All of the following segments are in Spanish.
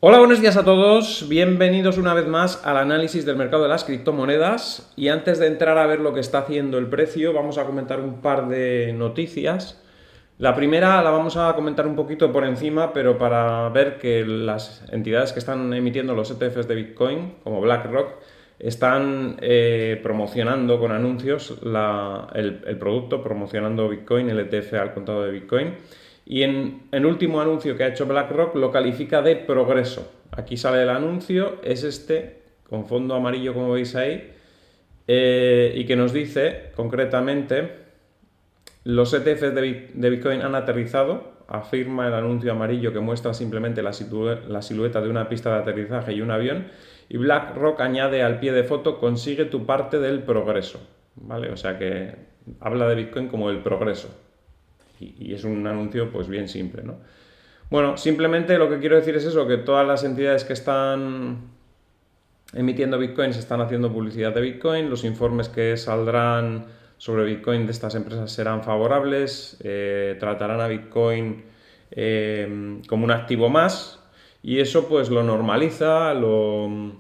Hola, buenos días a todos. Bienvenidos una vez más al análisis del mercado de las criptomonedas. Y antes de entrar a ver lo que está haciendo el precio, vamos a comentar un par de noticias. La primera la vamos a comentar un poquito por encima, pero para ver que las entidades que están emitiendo los ETFs de Bitcoin, como BlackRock, están promocionando con anuncios el producto, promocionando Bitcoin, el ETF al contado de Bitcoin. Y en el último anuncio que ha hecho BlackRock lo califica de progreso. Aquí sale el anuncio, es este, con fondo amarillo como veis ahí, y que nos dice concretamente: los ETFs de Bitcoin han aterrizado, afirma el anuncio amarillo que muestra simplemente la silueta de una pista de aterrizaje y un avión, y BlackRock añade al pie de foto: consigue tu parte del progreso. ¿Vale? O sea que habla de Bitcoin como el progreso. Y es un anuncio pues bien simple, ¿no? Bueno, simplemente lo que quiero decir es eso, que todas las entidades que están emitiendo Bitcoins están haciendo publicidad de Bitcoin, los informes que saldrán sobre Bitcoin de estas empresas serán favorables, tratarán a Bitcoin como un activo más, y eso pues lo normaliza, lo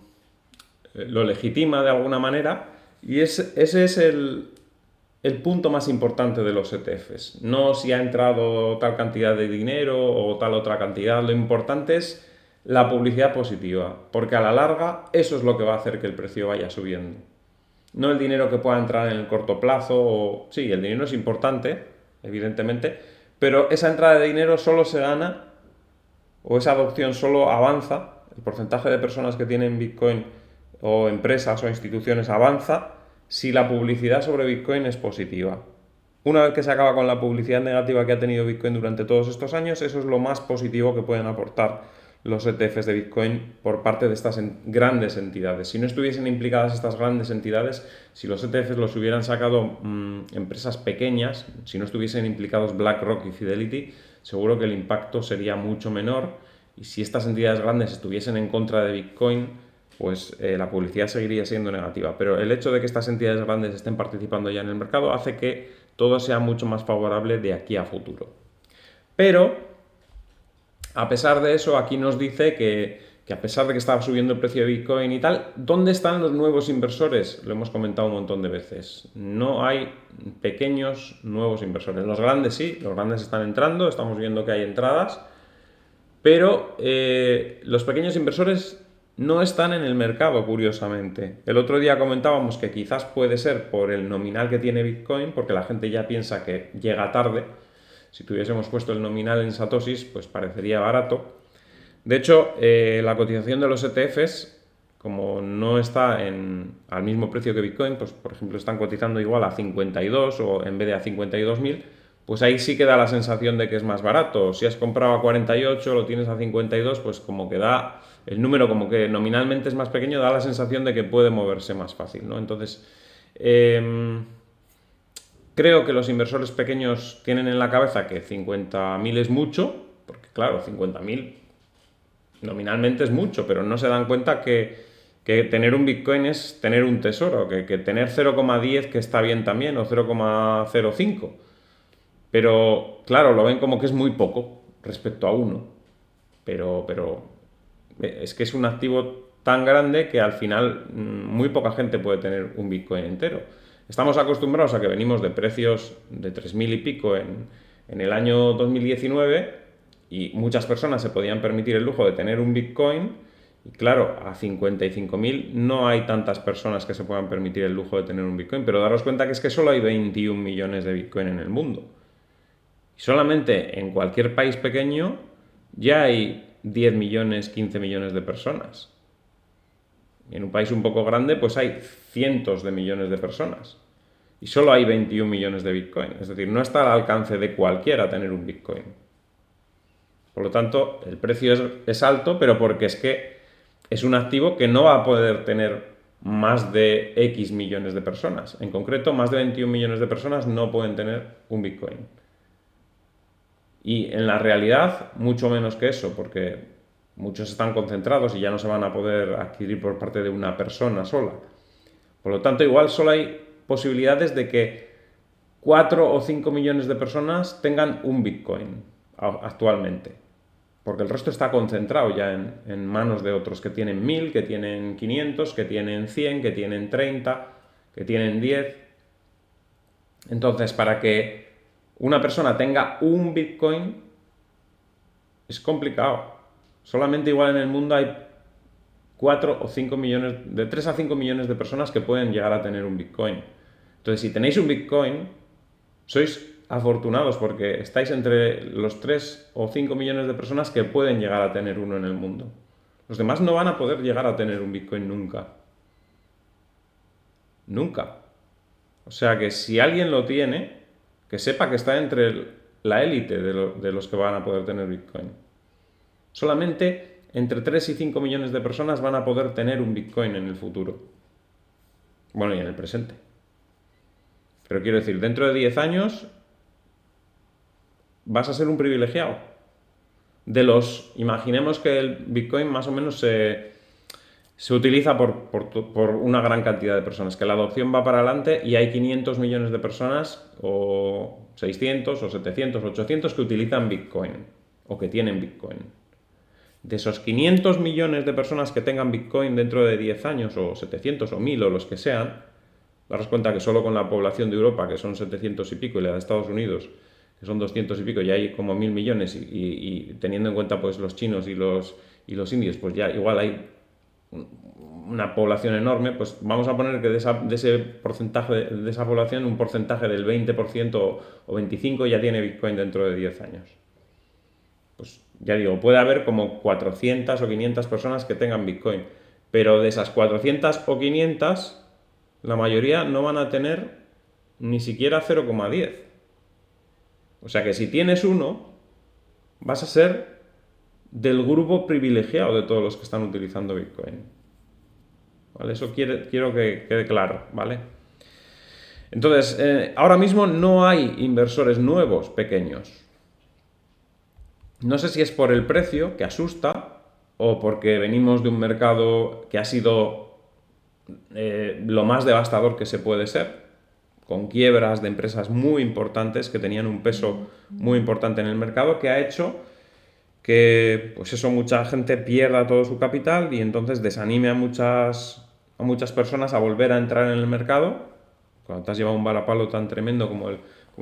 legitima de alguna manera, y ese es el punto más importante de los ETFs. No si ha entrado tal cantidad de dinero o tal otra cantidad, lo importante es la publicidad positiva, porque a la larga eso es lo que va a hacer que el precio vaya subiendo. No el dinero que pueda entrar en el corto plazo, sí, el dinero es importante, evidentemente, pero esa entrada de dinero solo se gana, o esa adopción solo avanza, el porcentaje de personas que tienen Bitcoin o empresas o instituciones avanza si la publicidad sobre Bitcoin es positiva. Una vez que se acaba con la publicidad negativa que ha tenido Bitcoin durante todos estos años, eso es lo más positivo que pueden aportar los ETFs de Bitcoin por parte de estas grandes entidades. Si no estuviesen implicadas estas grandes entidades, si los ETFs los hubieran sacado empresas pequeñas, si no estuviesen implicados BlackRock y Fidelity, seguro que el impacto sería mucho menor, y si estas entidades grandes estuviesen en contra de Bitcoin, pues la publicidad seguiría siendo negativa. Pero el hecho de que estas entidades grandes estén participando ya en el mercado hace que todo sea mucho más favorable de aquí a futuro. Pero, a pesar de eso, aquí nos dice que a pesar de que estaba subiendo el precio de Bitcoin y tal, ¿dónde están los nuevos inversores? Lo hemos comentado un montón de veces. No hay pequeños nuevos inversores. Los grandes sí, los grandes están entrando, estamos viendo que hay entradas, pero los pequeños inversores no están en el mercado, curiosamente. El otro día comentábamos que quizás puede ser por el nominal que tiene Bitcoin, porque la gente ya piensa que llega tarde. Si tuviésemos puesto el nominal en satoshis, pues parecería barato. De hecho, la cotización de los ETFs, como no está al mismo precio que Bitcoin, pues por ejemplo están cotizando igual a 52 o en vez de a 52.000, pues ahí sí que da la sensación de que es más barato. Si has comprado a 48, lo tienes a 52, pues como que da el número, como que nominalmente es más pequeño, da la sensación de que puede moverse más fácil, ¿no? Entonces, creo que los inversores pequeños tienen en la cabeza que 50.000 es mucho, porque claro, 50.000 nominalmente es mucho, pero no se dan cuenta que tener un Bitcoin es tener un tesoro, que tener 0,10 que está bien también, o 0,05. Pero claro, lo ven como que es muy poco respecto a uno. Pero es que es un activo tan grande que al final muy poca gente puede tener un Bitcoin entero. Estamos acostumbrados a que venimos de precios de 3.000 y pico en el año 2019, y muchas personas se podían permitir el lujo de tener un Bitcoin, y claro, a 55.000 no hay tantas personas que se puedan permitir el lujo de tener un Bitcoin, pero daros cuenta que es que solo hay 21 millones de Bitcoin en el mundo. Y solamente en cualquier país pequeño ya hay 10 millones, 15 millones de personas. Y en un país un poco grande pues hay cientos de millones de personas. Y solo hay 21 millones de Bitcoin. Es decir, no está al alcance de cualquiera tener un Bitcoin. Por lo tanto, el precio es alto, pero porque es que es un activo que no va a poder tener más de X millones de personas. En concreto, más de 21 millones de personas no pueden tener un Bitcoin. Y en la realidad, mucho menos que eso, porque muchos están concentrados y ya no se van a poder adquirir por parte de una persona sola. Por lo tanto, igual solo hay posibilidades de que 4 o 5 millones de personas tengan un Bitcoin actualmente. porque el resto está concentrado ya en manos de otros que tienen 1000, que tienen 500, que tienen 100, que tienen 30, que tienen 10. Entonces, para que una persona tenga un Bitcoin es complicado. Solamente igual en el mundo hay 4 o 5 millones, de 3 a 5 millones de personas que pueden llegar a tener un Bitcoin. Entonces, si tenéis un Bitcoin, sois afortunados porque estáis entre los 3 o 5 millones de personas que pueden llegar a tener uno en el mundo. Los demás no van a poder llegar a tener un Bitcoin nunca. Nunca. O sea que si alguien lo tiene, que sepa que está entre la élite de los que van a poder tener Bitcoin. Solamente entre 3 y 5 millones de personas van a poder tener un Bitcoin en el futuro. Bueno, y en el presente. Pero quiero decir, dentro de 10 años vas a ser un privilegiado. Imaginemos que el Bitcoin más o menos se utiliza por una gran cantidad de personas, que la adopción va para adelante y hay 500 millones de personas, o 600, o 700, o 800 que utilizan Bitcoin, o que tienen Bitcoin. De esos 500 millones de personas que tengan Bitcoin dentro de 10 años, o 700, o 1000, o los que sean, daros cuenta que solo con la población de Europa, que son 700 y pico, y la de Estados Unidos, que son 200 y pico, ya hay como 1000 millones, y teniendo en cuenta pues los chinos y los indios, pues ya igual hay una población enorme, pues vamos a poner que de ese porcentaje, de esa población, un porcentaje del 20% o 25% ya tiene Bitcoin dentro de 10 años. Pues ya digo, puede haber como 400 o 500 personas que tengan Bitcoin, pero de esas 400 o 500, la mayoría no van a tener ni siquiera 0,10. O sea que si tienes uno, vas a ser del grupo privilegiado de todos los que están utilizando Bitcoin. ¿Vale? Eso quiero que quede claro, ¿vale? Entonces, ahora mismo no hay inversores nuevos pequeños. No sé si es por el precio, que asusta, o porque venimos de un mercado que ha sido lo más devastador que se puede ser, con quiebras de empresas muy importantes que tenían un peso muy importante en el mercado, que ha hecho que, pues eso, mucha gente pierda todo su capital y entonces desanime a muchas personas a volver a entrar en el mercado. Cuando te has llevado un varapalo tan tremendo como el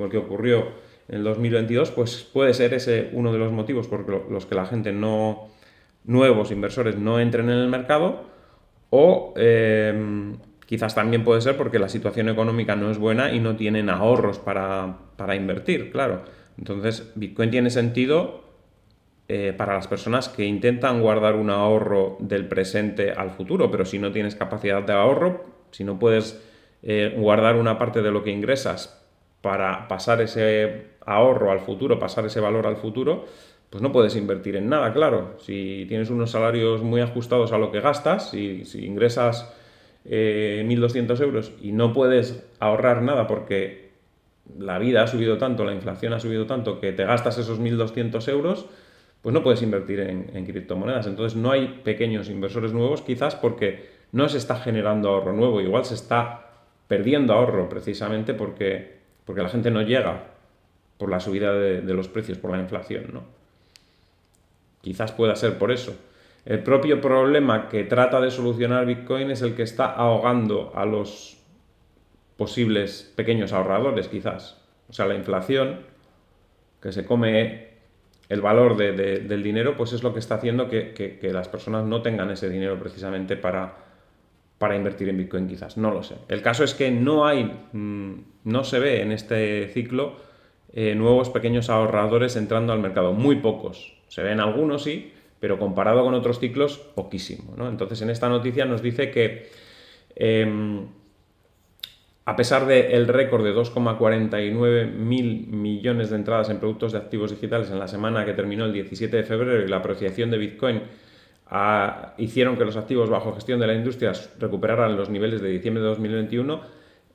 que ocurrió en el 2022, pues puede ser ese uno de los motivos por los que la gente nuevos inversores no entren en el mercado, o quizás también puede ser porque la situación económica no es buena y no tienen ahorros para invertir, claro. Entonces, Bitcoin tiene sentido para las personas que intentan guardar un ahorro del presente al futuro, pero si no tienes capacidad de ahorro, si no puedes guardar una parte de lo que ingresas para pasar ese ahorro al futuro, pasar ese valor al futuro, pues no puedes invertir en nada, claro. Si tienes unos salarios muy ajustados a lo que gastas, si ingresas 1.200 euros y no puedes ahorrar nada porque la vida ha subido tanto, la inflación ha subido tanto, que te gastas esos 1.200 euros, pues no puedes invertir en criptomonedas. Entonces no hay pequeños inversores nuevos, quizás porque no se está generando ahorro nuevo, igual se está perdiendo ahorro precisamente porque la gente no llega por la subida de los precios, por la inflación, ¿no? Quizás pueda ser por eso. El propio problema que trata de solucionar Bitcoin es el que está ahogando a los posibles pequeños ahorradores, quizás. O sea, la inflación, que se come el valor del dinero, pues es lo que está haciendo que las personas no tengan ese dinero precisamente para invertir en Bitcoin, quizás. No lo sé. El caso es que no se ve en este ciclo nuevos pequeños ahorradores entrando al mercado. Muy pocos. Se ven algunos, sí, pero comparado con otros ciclos, poquísimo, ¿no? Entonces, en esta noticia nos dice que a pesar del récord de 2,49 mil millones de entradas en productos de activos digitales en la semana que terminó el 17 de febrero y la apreciación de Bitcoin hicieron que los activos bajo gestión de la industria recuperaran los niveles de diciembre de 2021,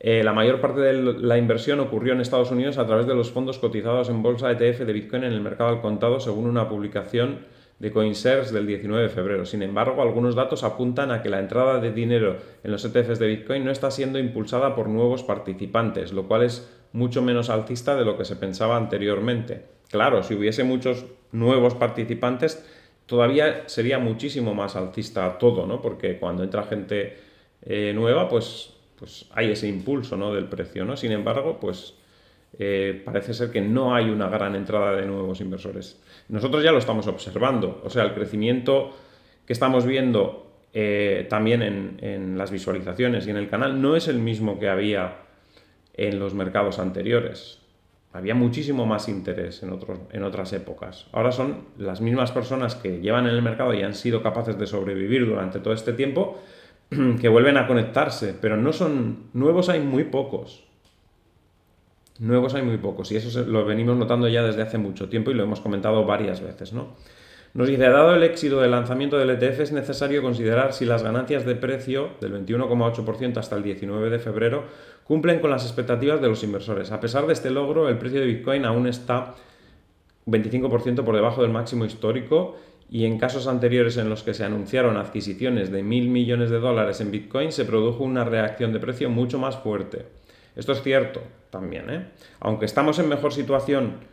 la mayor parte de la inversión ocurrió en Estados Unidos a través de los fondos cotizados en bolsa ETF de Bitcoin en el mercado al contado, según una publicación de CoinShares del 19 de febrero. Sin embargo, algunos datos apuntan a que la entrada de dinero en los ETFs de Bitcoin no está siendo impulsada por nuevos participantes, lo cual es mucho menos alcista de lo que se pensaba anteriormente. Claro, si hubiese muchos nuevos participantes, todavía sería muchísimo más alcista todo, ¿no? Porque cuando entra gente nueva, pues hay ese impulso, ¿no?, del precio, ¿no? Sin embargo, pues parece ser que no hay una gran entrada de nuevos inversores. Nosotros ya lo estamos observando, o sea, el crecimiento que estamos viendo también en las visualizaciones y en el canal no es el mismo que había en los mercados anteriores. Había muchísimo más interés en otras épocas. Ahora son las mismas personas que llevan en el mercado y han sido capaces de sobrevivir durante todo este tiempo que vuelven a conectarse, pero no son nuevos, hay muy pocos. Nuevos hay muy pocos y eso lo venimos notando ya desde hace mucho tiempo y lo hemos comentado varias veces, ¿no? Nos dice, dado el éxito del lanzamiento del ETF, es necesario considerar si las ganancias de precio del 21,8% hasta el 19 de febrero cumplen con las expectativas de los inversores. A pesar de este logro, el precio de Bitcoin aún está 25% por debajo del máximo histórico y en casos anteriores en los que se anunciaron adquisiciones de 1.000 millones de dólares en Bitcoin se produjo una reacción de precio mucho más fuerte. Esto es cierto también, ¿eh? Aunque estamos en mejor situación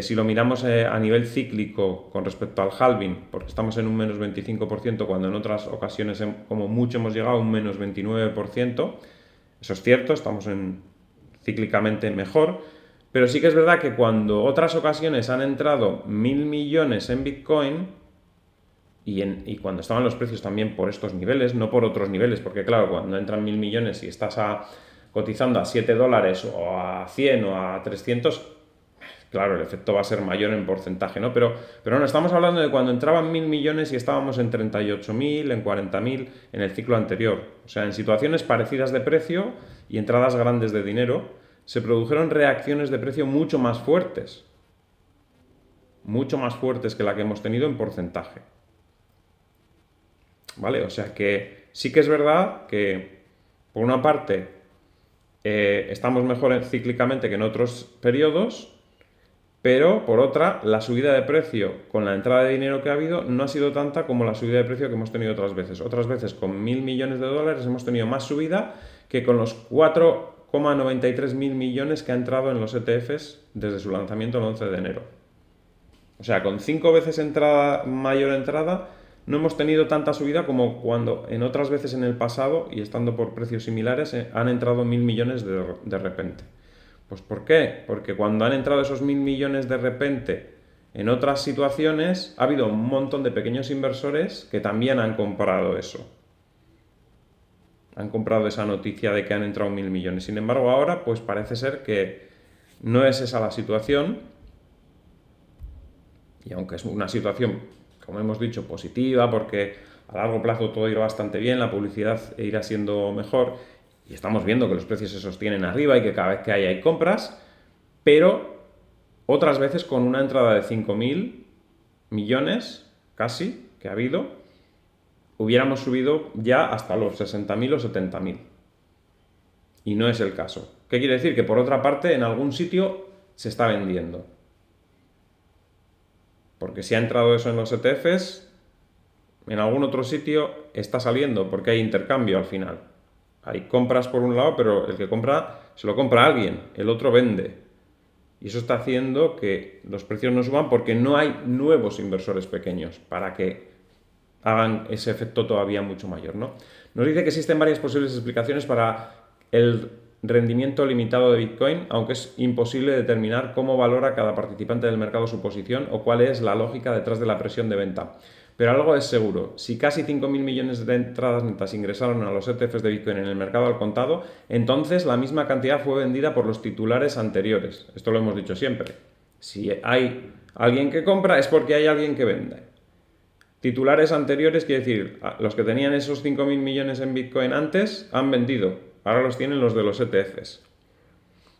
si lo miramos a nivel cíclico con respecto al halving, porque estamos en un menos 25% cuando en otras ocasiones como mucho hemos llegado a un menos 29%, eso es cierto, estamos cíclicamente mejor, pero sí que es verdad que cuando otras ocasiones han entrado 1.000 millones en Bitcoin, y cuando estaban los precios también por estos niveles, no por otros niveles, porque claro, cuando entran 1.000 millones y estás cotizando a 7 dólares o a 100 o a 300, claro, el efecto va a ser mayor en porcentaje, ¿no? Pero no, estamos hablando de cuando entraban 1.000 millones y estábamos en 38.000, en 40.000 en el ciclo anterior. O sea, en situaciones parecidas de precio y entradas grandes de dinero, se produjeron reacciones de precio mucho más fuertes que la que hemos tenido en porcentaje. ¿Vale? O sea que sí que es verdad que, por una parte, estamos mejor cíclicamente que en otros periodos, pero por otra, la subida de precio con la entrada de dinero que ha habido no ha sido tanta como la subida de precio que hemos tenido otras veces. Otras veces con 1.000 millones de dólares hemos tenido más subida que con los 4,93 mil millones que ha entrado en los ETFs desde su lanzamiento el 11 de enero. O sea, con 5 veces mayor entrada, no hemos tenido tanta subida como cuando en otras veces en el pasado, y estando por precios similares, han entrado 1.000 millones de repente. Pues ¿por qué? Porque cuando han entrado esos 1.000 millones de repente en otras situaciones, ha habido un montón de pequeños inversores que también han comprado eso. Han comprado esa noticia de que han entrado 1.000 millones. Sin embargo, ahora pues parece ser que no es esa la situación. Y aunque es una situación, como hemos dicho, positiva, porque a largo plazo todo irá bastante bien, la publicidad irá siendo mejor, y estamos viendo que los precios se sostienen arriba y que cada vez que hay compras, pero otras veces con una entrada de 5.000 millones, casi, que ha habido, hubiéramos subido ya hasta los 60.000 o 70.000. Y no es el caso. ¿Qué quiere decir? Que por otra parte, en algún sitio se está vendiendo. Porque si ha entrado eso en los ETFs, en algún otro sitio está saliendo, porque hay intercambio al final. Hay compras por un lado, pero el que compra se lo compra a alguien, el otro vende. Y eso está haciendo que los precios no suban porque no hay nuevos inversores pequeños para que hagan ese efecto todavía mucho mayor, ¿no? Nos dice que existen varias posibles explicaciones para el rendimiento limitado de Bitcoin, aunque es imposible determinar cómo valora cada participante del mercado su posición o cuál es la lógica detrás de la presión de venta. Pero algo es seguro, si casi 5.000 millones de entradas netas ingresaron a los ETFs de Bitcoin en el mercado al contado, entonces la misma cantidad fue vendida por los titulares anteriores. Esto lo hemos dicho siempre. Si hay alguien que compra es porque hay alguien que vende. Titulares anteriores quiere decir, los que tenían esos 5.000 millones en Bitcoin antes han vendido, ahora los tienen los de los ETFs.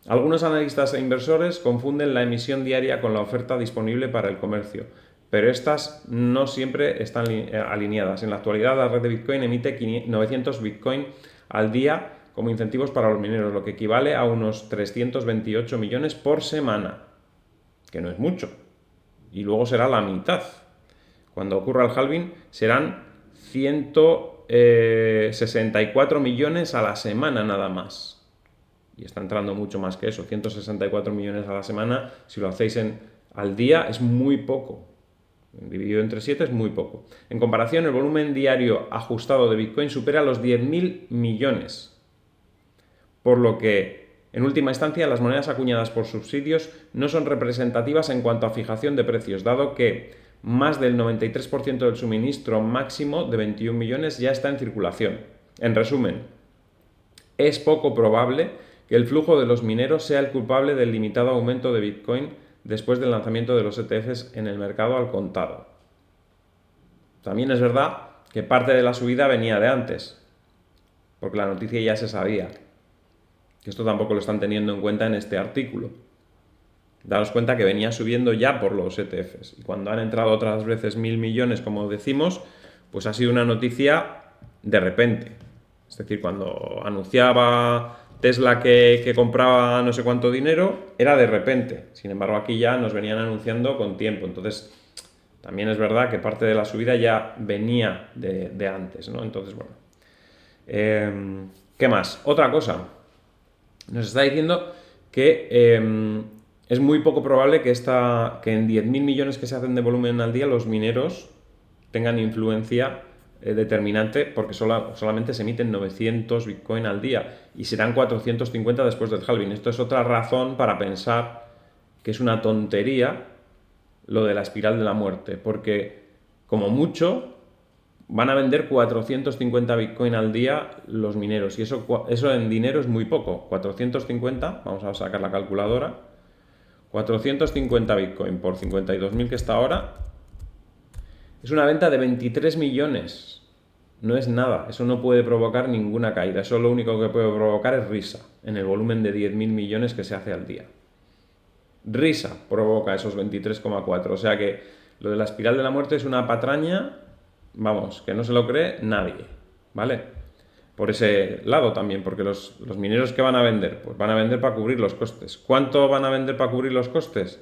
Algunos analistas e inversores confunden la emisión diaria con la oferta disponible para el comercio, pero estas no siempre están alineadas. En la actualidad, la red de Bitcoin emite 900 Bitcoin al día como incentivos para los mineros, lo que equivale a unos 328 millones por semana, que no es mucho, y luego será la mitad. Cuando ocurra el halving serán 164 millones a la semana nada más. y está entrando mucho más que eso, 164 millones a la semana, si lo hacéis al día es muy poco. Dividido entre 7 es muy poco. En comparación, el volumen diario ajustado de Bitcoin supera los 10.000 millones. Por lo que, en última instancia, las monedas acuñadas por subsidios no son representativas en cuanto a fijación de precios, dado que más del 93% del suministro máximo de 21 millones ya está en circulación. En resumen, es poco probable que el flujo de los mineros sea el culpable del limitado aumento de Bitcoin después del lanzamiento de los ETFs en el mercado al contado. También es verdad que parte de la subida venía de antes, porque la noticia ya se sabía. Esto tampoco lo están teniendo en cuenta en este artículo. Daos cuenta que venía subiendo ya por los ETFs. Y cuando han entrado otras veces 1.000 millones, como decimos, pues ha sido una noticia de repente. Es decir, cuando anunciaba Tesla que compraba no sé cuánto dinero, era de repente. Sin embargo, aquí ya nos venían anunciando con tiempo. Entonces, también es verdad que parte de la subida ya venía de antes, ¿no? Entonces, bueno. ¿Qué más? Otra cosa. Nos está diciendo que es muy poco probable que en 10.000 millones que se hacen de volumen al día los mineros tengan influencia determinante, porque solamente se emiten 900 Bitcoin al día y serán 450 después del halving. Esto es otra razón para pensar que es una tontería lo de la espiral de la muerte, porque como mucho van a vender 450 Bitcoin al día los mineros, y eso en dinero es muy poco. 450, vamos a sacar la calculadora, 450 Bitcoin por 52.000 que está ahora, es una venta de 23 millones. No es nada, eso no puede provocar ninguna caída, eso lo único que puede provocar es risa en el volumen de 10.000 millones que se hace al día. Risa provoca esos 23,4, o sea que lo de la espiral de la muerte es una patraña, vamos, que no se lo cree nadie, ¿vale? Por ese lado también, porque los mineros que van a vender, pues van a vender para cubrir los costes. ¿Cuánto van a vender para cubrir los costes?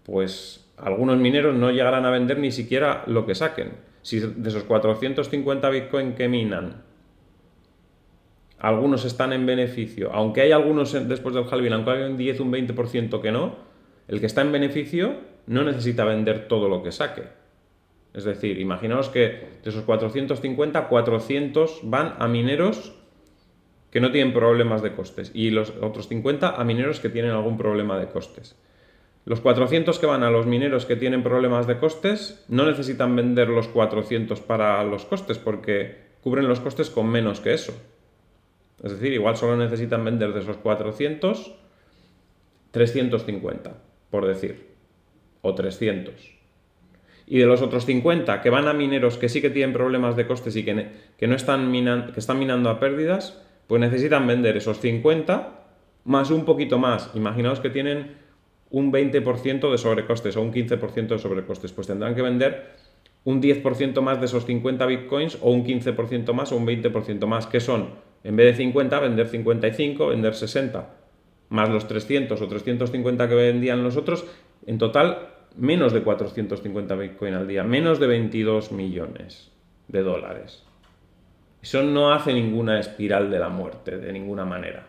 Pues algunos mineros no llegarán a vender ni siquiera lo que saquen. Si de esos 450 Bitcoin que minan, algunos están en beneficio, aunque hay algunos después del halving, aunque hay un 10, un 20% que no, el que está en beneficio no necesita vender todo lo que saque. Es decir, imaginaos que de esos 450, 400 van a mineros que no tienen problemas de costes y los otros 50 a mineros que tienen algún problema de costes. Los 400 que van a los mineros que tienen problemas de costes no necesitan vender los 400 para los costes porque cubren los costes con menos que eso. Es decir, igual solo necesitan vender de esos 400 350, por decir, o 300. Y de los otros 50 que van a mineros que sí que tienen problemas de costes y que no están que están minando a pérdidas, pues necesitan vender esos 50 más un poquito más. Imaginaos que tienen un 20% de sobrecostes o un 15% de sobrecostes, pues tendrán que vender un 10% más de esos 50 bitcoins o un 15% más o un 20% más, que son, en vez de 50, vender 55, vender 60, más los 300 o 350 que vendían los otros, en total menos de 450 bitcoin al día, menos de 22 millones de dólares. Eso no hace ninguna espiral de la muerte, de ninguna manera.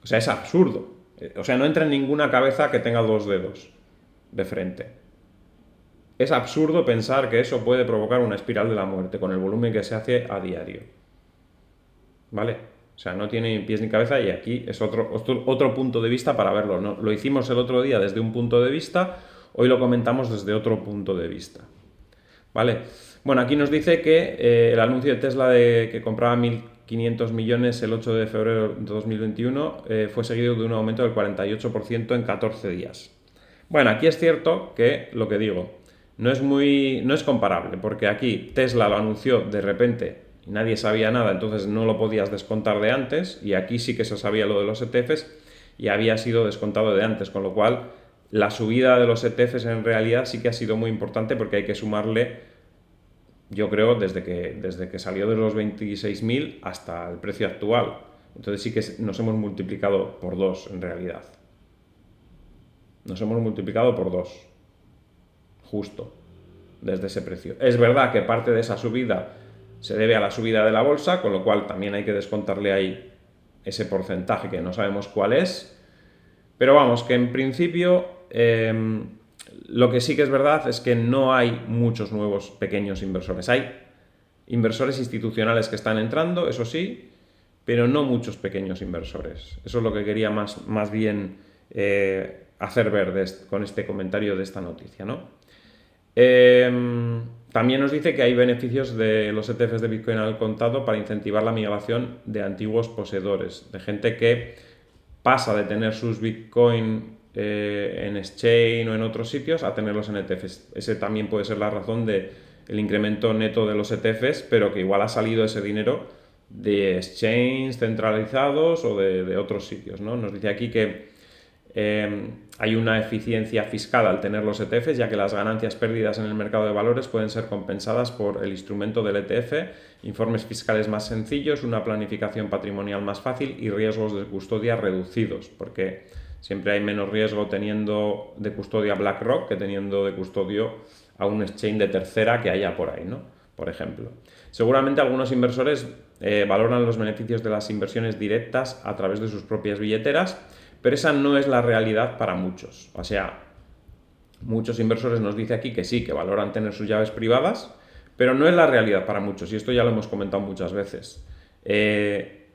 O sea, es absurdo. O sea, no entra en ninguna cabeza que tenga dos dedos de frente. Es absurdo pensar que eso puede provocar una espiral de la muerte con el volumen que se hace a diario. ¿Vale? O sea, no tiene ni pies ni cabeza y aquí es otro punto de vista para verlo, ¿no? Lo hicimos el otro día desde un punto de vista, hoy lo comentamos desde otro punto de vista. ¿Vale? Bueno, aquí nos dice que el anuncio de Tesla de que compraba 1.500 millones el 8 de febrero de 2021 fue seguido de un aumento del 48% en 14 días. Bueno, aquí es cierto que lo que digo no es comparable, porque aquí Tesla lo anunció de repente y nadie sabía nada, entonces no lo podías descontar de antes, y aquí sí que se sabía lo de los ETFs y había sido descontado de antes, con lo cual la subida de los ETFs en realidad sí que ha sido muy importante porque hay que sumarle, yo creo, desde que salió de los 26.000 hasta el precio actual. Entonces sí que nos hemos multiplicado por 2 en realidad. Nos hemos multiplicado por 2, justo, desde ese precio. Es verdad que parte de esa subida se debe a la subida de la bolsa, con lo cual también hay que descontarle ahí ese porcentaje que no sabemos cuál es. Pero vamos, que en principio lo que sí que es verdad es que no hay muchos nuevos pequeños inversores. Hay inversores institucionales que están entrando, eso sí, pero no muchos pequeños inversores. Eso es lo que quería más bien hacer ver con este comentario de esta noticia, ¿no? También nos dice que hay beneficios de los ETFs de Bitcoin al contado para incentivar la migración de antiguos poseedores, de gente que pasa de tener sus Bitcoin en exchange o en otros sitios a tenerlos en ETFs. Ese también puede ser la razón del incremento neto de los ETFs, pero que igual ha salido ese dinero de exchanges centralizados o de otros sitios, ¿no? Nos dice aquí que hay una eficiencia fiscal al tener los ETFs, ya que las ganancias perdidas en el mercado de valores pueden ser compensadas por el instrumento del ETF, informes fiscales más sencillos, una planificación patrimonial más fácil y riesgos de custodia reducidos, porque siempre hay menos riesgo teniendo de custodia BlackRock que teniendo de custodio a un exchange de tercera que haya por ahí, ¿no? Por ejemplo. Seguramente algunos inversores valoran los beneficios de las inversiones directas a través de sus propias billeteras, pero esa no es la realidad para muchos. O sea, muchos inversores nos dicen aquí que sí, que valoran tener sus llaves privadas, pero no es la realidad para muchos, y esto ya lo hemos comentado muchas veces.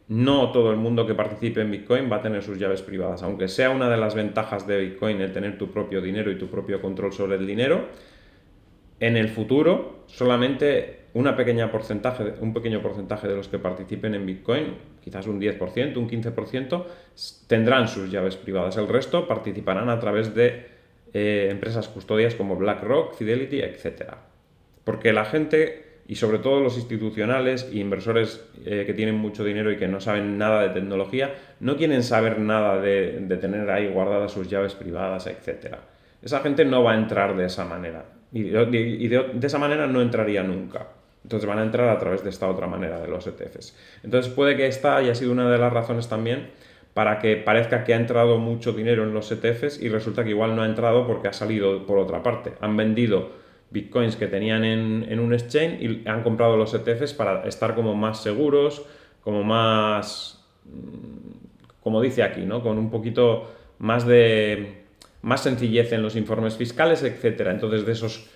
No todo el mundo que participe en Bitcoin va a tener sus llaves privadas, aunque sea una de las ventajas de Bitcoin el tener tu propio dinero y tu propio control sobre el dinero. En el futuro, solamente un pequeño porcentaje de los que participen en Bitcoin, quizás un 10%, un 15%, tendrán sus llaves privadas. El resto participarán a través de empresas custodias como BlackRock, Fidelity, etc. Porque la gente, y sobre todo los institucionales e inversores que tienen mucho dinero y que no saben nada de tecnología, no quieren saber nada de tener ahí guardadas sus llaves privadas, etc. Esa gente no va a entrar de esa manera. Y de esa manera no entraría nunca. Entonces van a entrar a través de esta otra manera de los ETFs. Entonces puede que esta haya sido una de las razones también para que parezca que ha entrado mucho dinero en los ETFs y resulta que igual no ha entrado porque ha salido por otra parte. Han vendido bitcoins que tenían en un exchange y han comprado los ETFs para estar como más seguros, como más, como dice aquí, ¿no? Con un poquito más sencillez en los informes fiscales, etcétera. Entonces, de esos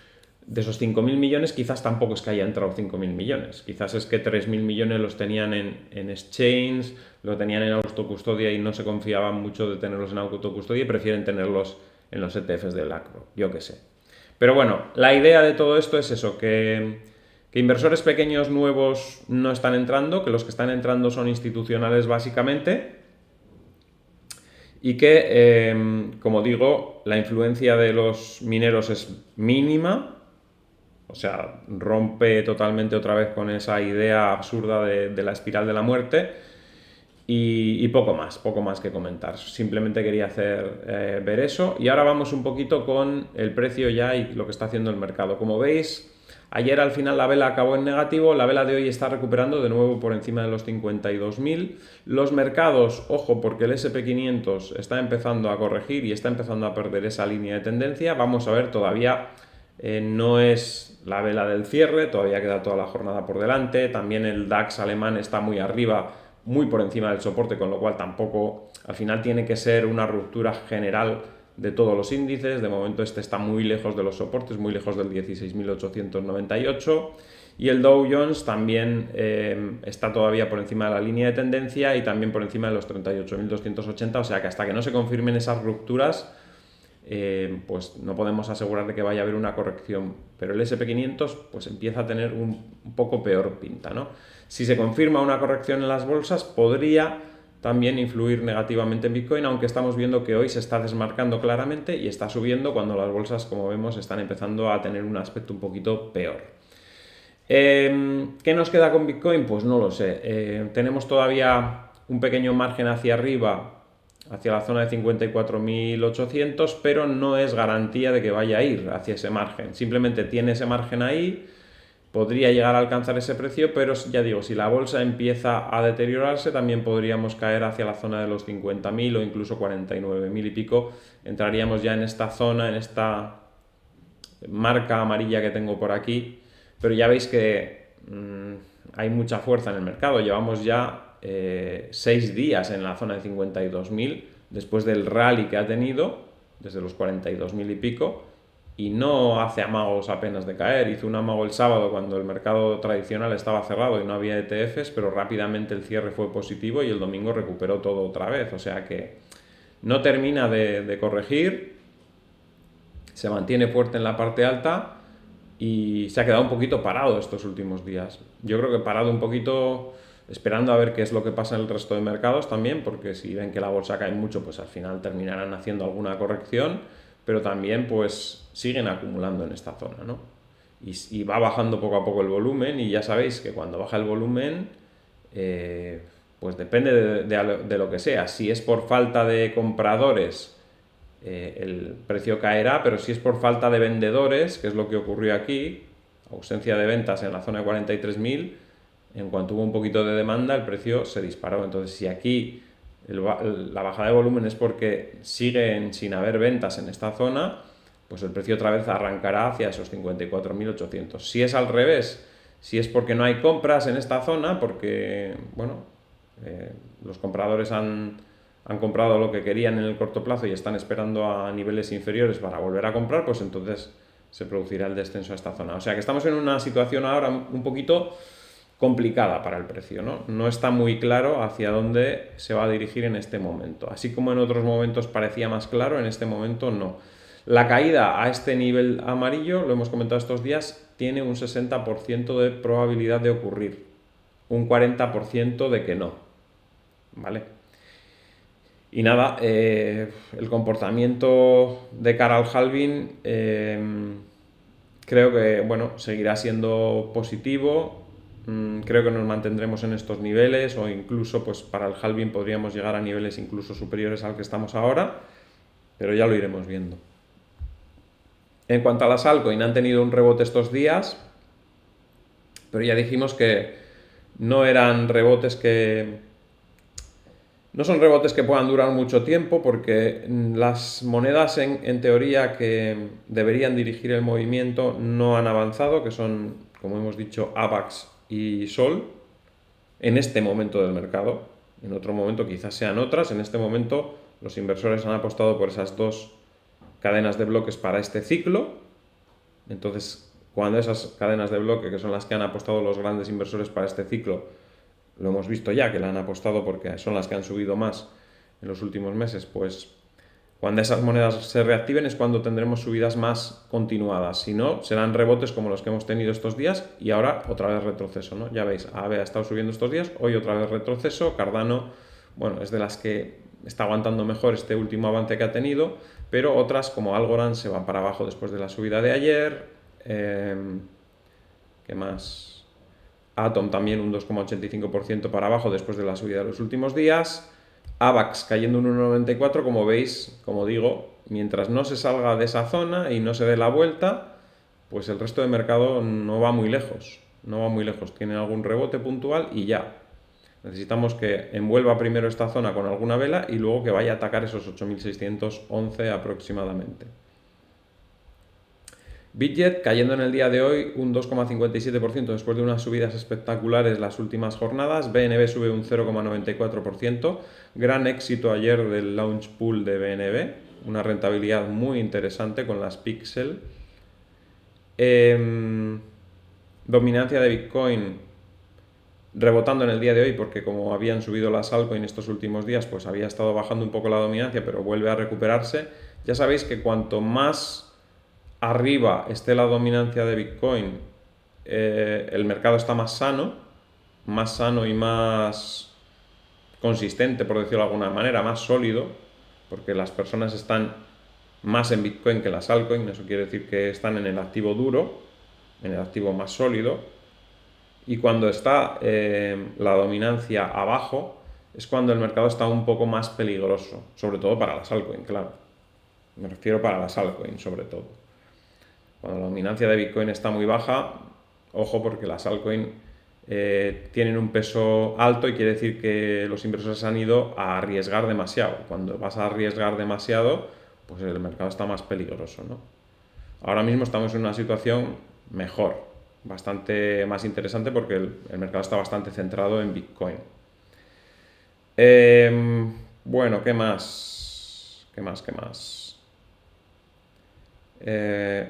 5.000 millones, quizás tampoco es que haya entrado 5.000 millones. Quizás es que 3.000 millones los tenían en exchange, lo tenían en autocustodia y no se confiaban mucho de tenerlos en autocustodia y prefieren tenerlos en los ETFs de BlackRock, yo qué sé. Pero bueno, la idea de todo esto es eso, que inversores pequeños nuevos no están entrando, que los que están entrando son institucionales básicamente, y que, como digo, la influencia de los mineros es mínima, o sea, rompe totalmente otra vez con esa idea absurda de la espiral de la muerte, y poco más que comentar. Simplemente quería hacer ver eso, y ahora vamos un poquito con el precio ya y lo que está haciendo el mercado. Como veis, ayer al final la vela acabó en negativo, la vela de hoy está recuperando de nuevo por encima de los 52.000. Los mercados, ojo, porque el SP500 está empezando a corregir y está empezando a perder esa línea de tendencia. Vamos a ver, todavía no es la vela del cierre, todavía queda toda la jornada por delante. También el DAX alemán está muy arriba, muy por encima del soporte, con lo cual tampoco, al final tiene que ser una ruptura general de todos los índices. De momento este está muy lejos de los soportes, muy lejos del 16.898, y el Dow Jones también está todavía por encima de la línea de tendencia y también por encima de los 38.280, o sea que hasta que no se confirmen esas rupturas pues no podemos asegurar de que vaya a haber una corrección, pero el SP500 pues empieza a tener un poco peor pinta, ¿no? Si se confirma una corrección en las bolsas, podría también influir negativamente en Bitcoin, aunque estamos viendo que hoy se está desmarcando claramente y está subiendo cuando las bolsas, como vemos, están empezando a tener un aspecto un poquito peor. ¿Qué nos queda con Bitcoin? Pues no lo sé. Tenemos todavía un pequeño margen hacia arriba, hacia la zona de 54.800, pero no es garantía de que vaya a ir hacia ese margen. Simplemente tiene ese margen ahí, podría llegar a alcanzar ese precio, pero ya digo, si la bolsa empieza a deteriorarse, también podríamos caer hacia la zona de los 50.000 o incluso 49.000 y pico. Entraríamos ya en esta zona, en esta marca amarilla que tengo por aquí, pero ya veis que hay mucha fuerza en el mercado. Llevamos ya 6 días en la zona de 52.000 después del rally que ha tenido, desde los 42.000 y pico, y no hace amagos apenas de caer. Hizo un amago el sábado cuando el mercado tradicional estaba cerrado y no había ETFs, pero rápidamente el cierre fue positivo y el domingo recuperó todo otra vez. O sea que no termina de corregir, se mantiene fuerte en la parte alta y se ha quedado un poquito parado estos últimos días. Yo creo que parado un poquito esperando a ver qué es lo que pasa en el resto de mercados también, porque si ven que la bolsa cae mucho, pues al final terminarán haciendo alguna corrección, pero también pues siguen acumulando en esta zona, ¿no? Y va bajando poco a poco el volumen, y ya sabéis que cuando baja el volumen, pues depende de lo que sea. Si es por falta de compradores, el precio caerá, pero si es por falta de vendedores, que es lo que ocurrió aquí, ausencia de ventas en la zona de 43.000, en cuanto hubo un poquito de demanda, el precio se disparó. Entonces, si aquí la bajada de volumen es porque siguen sin haber ventas en esta zona, pues el precio otra vez arrancará hacia esos 54.800. Si es al revés, si es porque no hay compras en esta zona, porque, bueno, los compradores han comprado lo que querían en el corto plazo y están esperando a niveles inferiores para volver a comprar, pues entonces se producirá el descenso a esta zona. O sea que estamos en una situación ahora un poquito complicada para el precio, ¿no? No está muy claro hacia dónde se va a dirigir en este momento. Así como en otros momentos parecía más claro, en este momento no. La caída a este nivel amarillo, lo hemos comentado estos días, tiene un 60% de probabilidad de ocurrir, un 40% de que no, ¿vale? Y nada, el comportamiento de cara al halving creo que, bueno, seguirá siendo positivo. Creo que nos mantendremos en estos niveles, o incluso pues para el halving podríamos llegar a niveles incluso superiores al que estamos ahora, pero ya lo iremos viendo. En cuanto a las altcoins, han tenido un rebote estos días, pero ya dijimos que no eran rebotes que... No son rebotes que puedan durar mucho tiempo, porque las monedas en teoría que deberían dirigir el movimiento no han avanzado, que son, como hemos dicho, AVAX y Sol, en este momento del mercado. En otro momento quizás sean otras. En este momento los inversores han apostado por esas dos cadenas de bloques para este ciclo. Entonces, cuando esas cadenas de bloque, que son las que han apostado los grandes inversores para este ciclo, lo hemos visto ya que la han apostado porque son las que han subido más en los últimos meses, pues cuando esas monedas se reactiven es cuando tendremos subidas más continuadas. Si no, serán rebotes como los que hemos tenido estos días, y ahora otra vez retroceso, ¿no? Ya veis, AVE ha estado subiendo estos días, hoy otra vez retroceso. Cardano, bueno, es de las que está aguantando mejor este último avance que ha tenido, pero otras como Algorand se van para abajo después de la subida de ayer. ¿Qué más? Atom también un 2,85% para abajo después de la subida de los últimos días. AVAX cayendo un 1,94, como veis, como digo, mientras no se salga de esa zona y no se dé la vuelta, pues el resto del mercado no va muy lejos. No va muy lejos, tiene algún rebote puntual y ya. Necesitamos que envuelva primero esta zona con alguna vela y luego que vaya a atacar esos 8.611 aproximadamente. Bitget cayendo en el día de hoy un 2,57% después de unas subidas espectaculares las últimas jornadas. BNB sube un 0,94%. Gran éxito ayer del launch pool de BNB. Una rentabilidad muy interesante con las Pixel. Dominancia de Bitcoin rebotando en el día de hoy, porque como habían subido las altcoins estos últimos días, pues había estado bajando un poco la dominancia, pero vuelve a recuperarse. Ya sabéis que cuanto más arriba esté la dominancia de Bitcoin, el mercado está más sano y más consistente, por decirlo de alguna manera, más sólido, porque las personas están más en Bitcoin que las altcoins. Eso quiere decir que están en el activo duro, en el activo más sólido. Y cuando está la dominancia abajo, es cuando el mercado está un poco más peligroso, sobre todo para las altcoins, claro. Me refiero para las altcoins, sobre todo. Cuando la dominancia de Bitcoin está muy baja, ojo, porque las altcoins tienen un peso alto y quiere decir que los inversores han ido a arriesgar demasiado. Cuando vas a arriesgar demasiado, pues el mercado está más peligroso, ¿no? Ahora mismo estamos en una situación mejor, bastante más interesante, porque el mercado está bastante centrado en Bitcoin. Bueno, ¿qué más? ¿Qué más? ¿Qué más?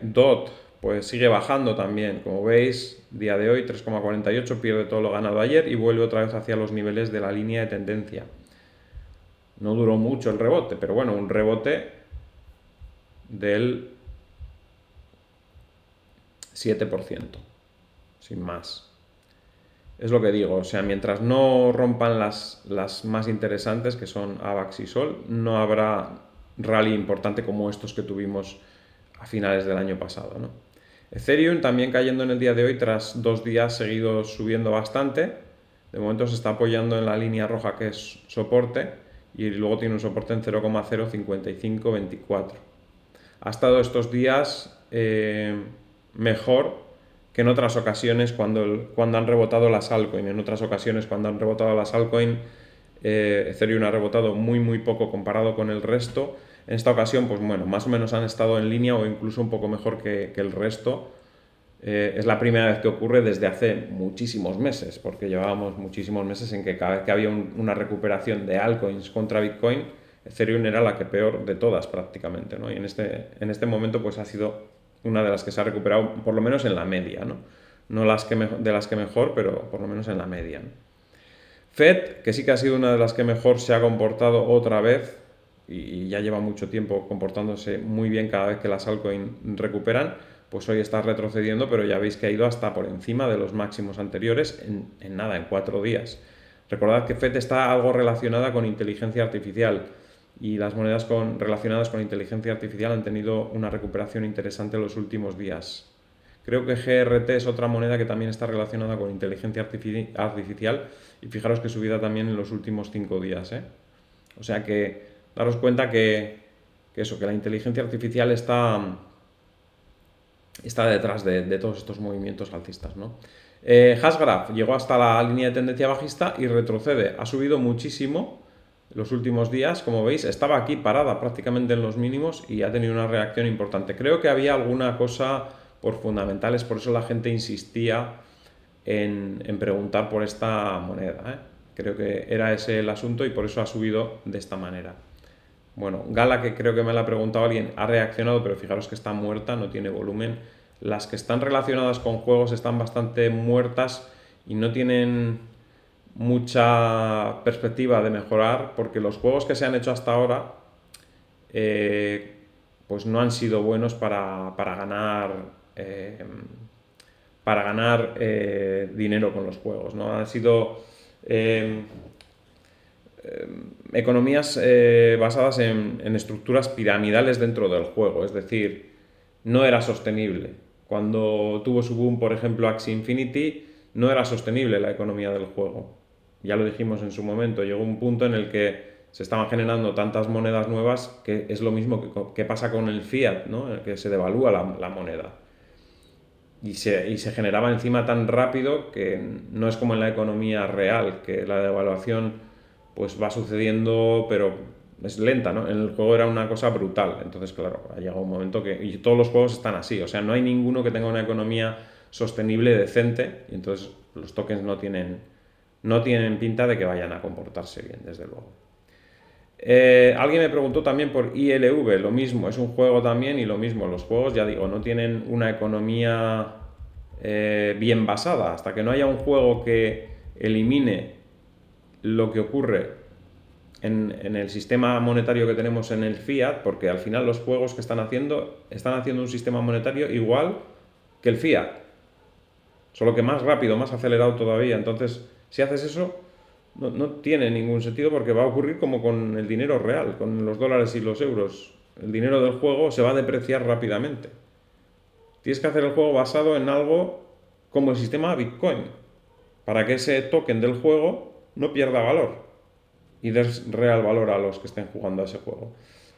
DOT, pues sigue bajando también. Como veis, día de hoy 3,48, pierde todo lo ganado ayer y vuelve otra vez hacia los niveles de la línea de tendencia. No duró mucho el rebote, pero bueno, un rebote del 7%, sin más. Es lo que digo, o sea, mientras no rompan las más interesantes, que son AVAX y Sol, no habrá rally importante como estos que tuvimos a finales del año pasado, ¿no? Ethereum también cayendo en el día de hoy tras 2 días seguidos subiendo bastante. De momento se está apoyando en la línea roja que es soporte y luego tiene un soporte en 0,05524. Ha estado estos días mejor que en otras ocasiones cuando han rebotado las altcoins. En otras ocasiones cuando han rebotado las altcoins, Ethereum ha rebotado muy poco comparado con el resto. En esta ocasión, pues bueno, más o menos han estado en línea o incluso un poco mejor que el resto. Es la primera vez que ocurre desde hace muchísimos meses, porque llevábamos muchísimos meses en que cada vez que había una recuperación de altcoins contra Bitcoin, Ethereum era la que peor de todas prácticamente, ¿no? Y en este momento pues ha sido una de las que se ha recuperado, por lo menos en la media, ¿no? No de las que mejor, pero por lo menos en la media, ¿no? Fed, que sí que ha sido una de las que mejor se ha comportado otra vez, y ya lleva mucho tiempo comportándose muy bien cada vez que las altcoins recuperan, pues hoy está retrocediendo, pero ya veis que ha ido hasta por encima de los máximos anteriores en nada, en 4 días. Recordad que Fed está algo relacionada con inteligencia artificial y las monedas relacionadas con inteligencia artificial han tenido una recuperación interesante en los últimos días. Creo que GRT es otra moneda que también está relacionada con inteligencia artificial y fijaros que subida también en los últimos 5 días, ¿eh? O sea que daros cuenta que la inteligencia artificial está detrás de todos estos movimientos alcistas, ¿no? Hashgraph llegó hasta la línea de tendencia bajista y retrocede. Ha subido muchísimo los últimos días, como veis, estaba aquí parada prácticamente en los mínimos y ha tenido una reacción importante. Creo que había alguna cosa por fundamentales, por eso la gente insistía en preguntar por esta moneda, ¿eh? Creo que era ese el asunto y por eso ha subido de esta manera. Bueno, Gala, que creo que me la ha preguntado alguien, ha reaccionado, pero fijaros que está muerta, no tiene volumen. Las que están relacionadas con juegos están bastante muertas y no tienen mucha perspectiva de mejorar, porque los juegos que se han hecho hasta ahora pues no han sido buenos para ganar dinero con los juegos, ¿no? Han sido economías basadas en estructuras piramidales dentro del juego, es decir, no era sostenible. Cuando tuvo su boom, por ejemplo, Axie Infinity, no era sostenible la economía del juego. Ya lo dijimos en su momento, llegó un punto en el que se estaban generando tantas monedas nuevas que es lo mismo que pasa con el fiat, ¿no? Que se devalúa la moneda. Y se generaba encima tan rápido que no es como en la economía real, que la devaluación pues va sucediendo, pero es lenta, ¿no? En el juego era una cosa brutal. Entonces, claro, ha llegado un momento que... Y todos los juegos están así, o sea, no hay ninguno que tenga una economía sostenible, decente, y entonces los tokens no tienen pinta de que vayan a comportarse bien, desde luego. Alguien me preguntó también por ILV, lo mismo, es un juego también y lo mismo, los juegos, ya digo, no tienen una economía bien basada. Hasta que no haya un juego que elimine lo que ocurre en el sistema monetario que tenemos en el fiat, porque al final los juegos que están haciendo un sistema monetario igual que el fiat, solo que más rápido, más acelerado todavía. Entonces, si haces eso, no tiene ningún sentido, porque va a ocurrir como con el dinero real, con los dólares y los euros. El dinero del juego se va a depreciar rápidamente. Tienes que hacer el juego basado en algo como el sistema Bitcoin, para que ese token del juego no pierda valor y des real valor a los que estén jugando a ese juego.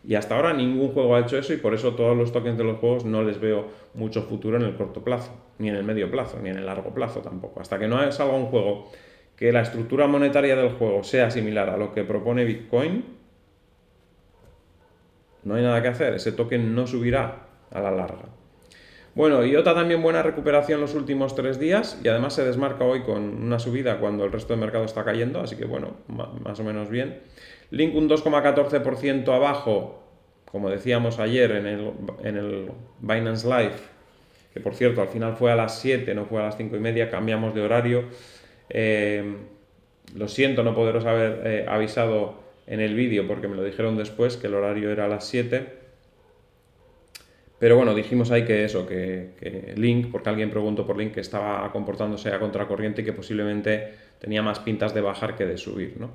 Y hasta ahora ningún juego ha hecho eso, y por eso todos los tokens de los juegos no les veo mucho futuro en el corto plazo, ni en el medio plazo, ni en el largo plazo tampoco. Hasta que no salga un juego que la estructura monetaria del juego sea similar a lo que propone Bitcoin, no hay nada que hacer, ese token no subirá a la larga. Bueno, IOTA también buena recuperación los últimos 3 días y además se desmarca hoy con una subida cuando el resto del mercado está cayendo, así que bueno, más o menos bien. Link un 2,14% abajo, como decíamos ayer en el Binance Live, que por cierto al final fue a las 7, no fue a las 5:30, cambiamos de horario. Lo siento no poderos haber avisado en el vídeo porque me lo dijeron después que el horario era a las 7. Pero bueno, dijimos ahí que eso, que Link, porque alguien preguntó por Link que estaba comportándose a contracorriente y que posiblemente tenía más pintas de bajar que de subir, ¿no?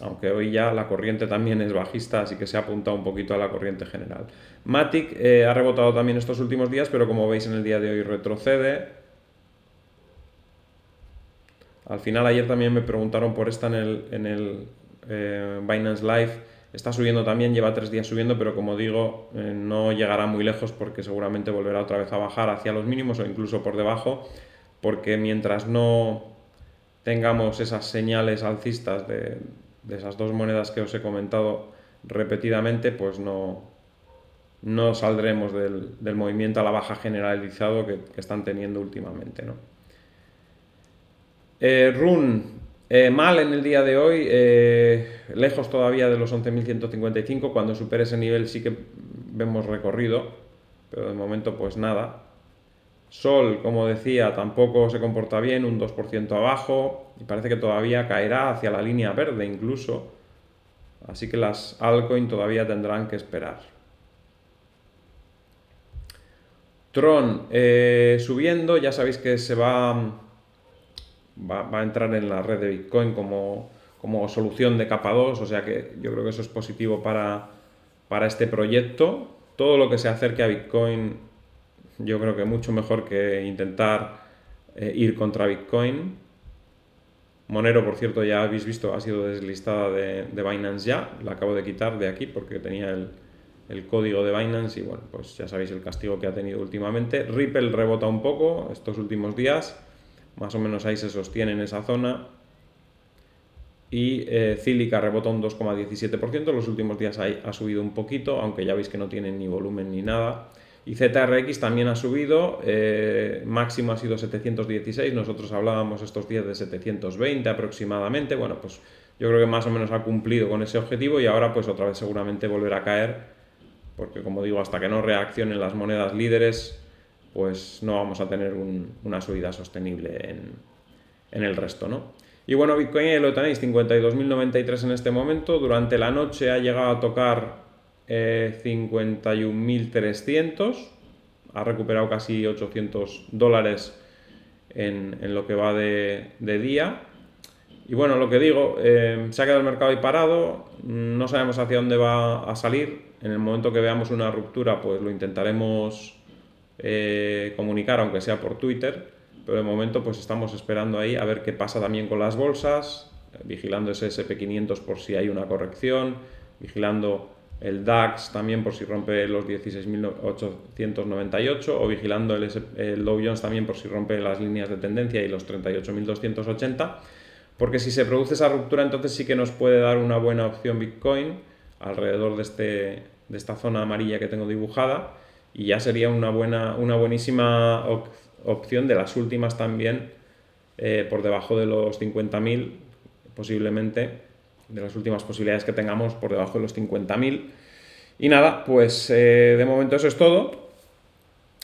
Aunque hoy ya la corriente también es bajista, así que se ha apuntado un poquito a la corriente general. Matic ha rebotado también estos últimos días, pero como veis en el día de hoy retrocede. Al final ayer también me preguntaron por esta en el Binance Live. Está subiendo también, lleva 3 días subiendo, pero como digo, no llegará muy lejos porque seguramente volverá otra vez a bajar hacia los mínimos o incluso por debajo, porque mientras no tengamos esas señales alcistas de esas dos monedas que os he comentado repetidamente, pues no saldremos del movimiento a la baja generalizado que están teniendo últimamente, ¿no? Run, mal en el día de hoy, lejos todavía de los 11.155, cuando supere ese nivel sí que vemos recorrido, pero de momento pues nada. Sol, como decía, tampoco se comporta bien, un 2% abajo, y parece que todavía caerá hacia la línea verde incluso, así que las altcoin todavía tendrán que esperar. Tron, subiendo, ya sabéis que se va a entrar en la red de Bitcoin como solución de capa 2, o sea que yo creo que eso es positivo para este proyecto. Todo lo que se acerque a Bitcoin, yo creo que mucho mejor que intentar ir contra Bitcoin. Monero, por cierto, ya habéis visto, ha sido deslistada de Binance ya, la acabo de quitar de aquí porque tenía el código de Binance y bueno, pues ya sabéis el castigo que ha tenido últimamente. Ripple rebota un poco estos últimos días, más o menos ahí se sostiene en esa zona. Y Cílica rebota un 2,17%, los últimos días ha subido un poquito, aunque ya veis que no tiene ni volumen ni nada. Y ZRX también ha subido, máximo ha sido 716, nosotros hablábamos estos días de 720 aproximadamente, bueno, pues yo creo que más o menos ha cumplido con ese objetivo y ahora pues otra vez seguramente volverá a caer, porque como digo, hasta que no reaccionen las monedas líderes, pues no vamos a tener una subida sostenible en el resto, ¿no? Y bueno, Bitcoin lo tenéis, 52.093 en este momento, durante la noche ha llegado a tocar 51.300, ha recuperado casi $800 en lo que va de día. Y bueno, lo que digo, se ha quedado el mercado ahí parado, no sabemos hacia dónde va a salir. En el momento que veamos una ruptura, pues lo intentaremos comunicar, aunque sea por Twitter, pero de momento pues estamos esperando ahí a ver qué pasa también con las bolsas, vigilando ese SP500 por si hay una corrección, vigilando el DAX también por si rompe los 16.898 o vigilando el Dow Jones también por si rompe las líneas de tendencia y los 38.280, porque si se produce esa ruptura entonces sí que nos puede dar una buena opción Bitcoin alrededor de esta zona amarilla que tengo dibujada y ya sería una buenísima opción de las últimas también por debajo de los 50.000 posiblemente, de las últimas posibilidades que tengamos por debajo de los 50.000. Y nada, pues de momento eso es todo.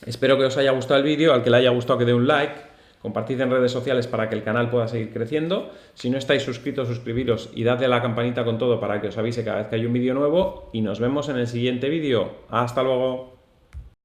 Espero que os haya gustado el vídeo, al que le haya gustado que dé un like, compartid en redes sociales para que el canal pueda seguir creciendo. Si no estáis suscritos, suscribiros y dadle a la campanita con todo para que os avise cada vez que hay un vídeo nuevo y nos vemos en el siguiente vídeo. ¡Hasta luego!